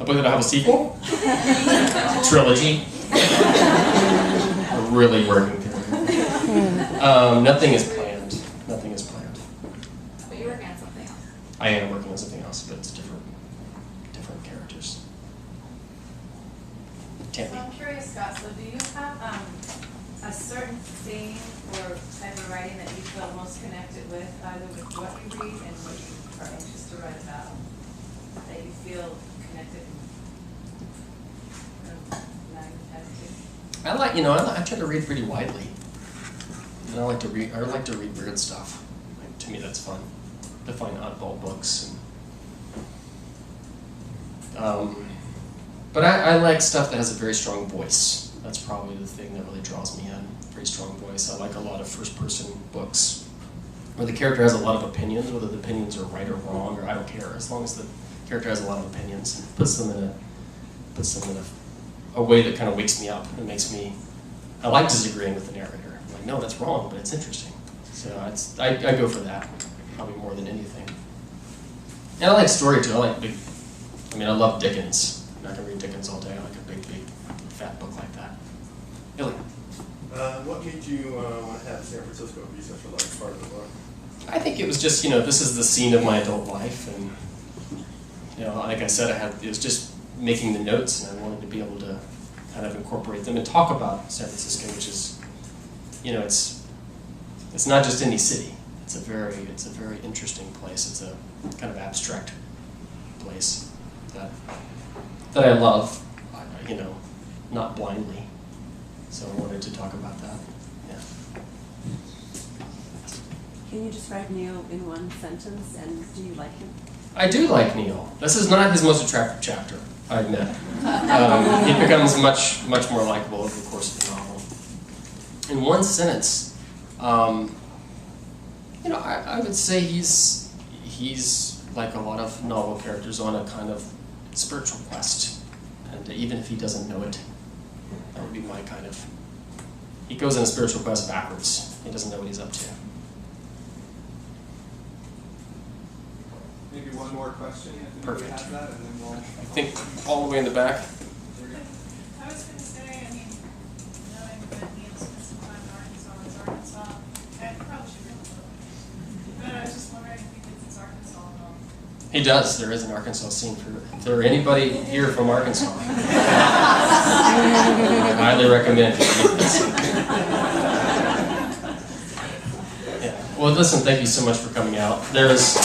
A book that'll have a sequel? Trilogy? We're really working through it. Nothing is planned. Nothing is planned. But you're working on something else. I am working on something else, but it's different characters. So Tammy. I'm curious, Scott, so do you have a certain theme or type of writing that you feel most connected with, either with what you read and what you are anxious to write about, that you feel connected and magnetized to? I try to read pretty widely. And I like to read weird stuff. Like, to me, that's fun. To find oddball books. But I like stuff that has a very strong voice. That's probably the thing that really draws me in. Very strong voice. I like a lot of first-person books where the character has a lot of opinions, whether the opinions are right or wrong, or I don't care, as long as the character has a lot of opinions and puts them in a way that kind of wakes me up and makes me. I like disagreeing with the narrator. I'm like, no, that's wrong, but it's interesting. So I go for that probably more than anything. And I like story too. I love Dickens. I'm not gonna read Dickens all day. I like a big, fat book like that. Billy. What made you want to have San Francisco be such a large part of the book? I think it was just, this is the scene of my adult life, and like I said, it was just making the notes, and I wanted to be able to kind of incorporate them and talk about San Francisco, which is, it's not just any city. It's a very interesting place. It's a kind of abstract place that I love, not blindly. So I wanted to talk about that. Yeah. Can you describe Neil in one sentence, and do you like him? I do like Neil. This is not his most attractive chapter, I admit. He becomes much more likable over the course of the novel. In one sentence, I would say he's like a lot of novel characters on a kind of spiritual quest, and even if he doesn't know it, that would be my kind of. He goes on a spiritual quest backwards. He doesn't know what he's up to. Maybe one more question, if Perfect. we have that, and then we'll. I think all the way in the back. I was going to say, knowing that Neil spent some time in Arkansas, I probably should read the book. But I was just wondering if he visits Arkansas at all. He does. There is an Arkansas scene for it. If there are anybody here from Arkansas, I highly recommend you read this. Yeah. Well, listen, thank you so much for coming out. There's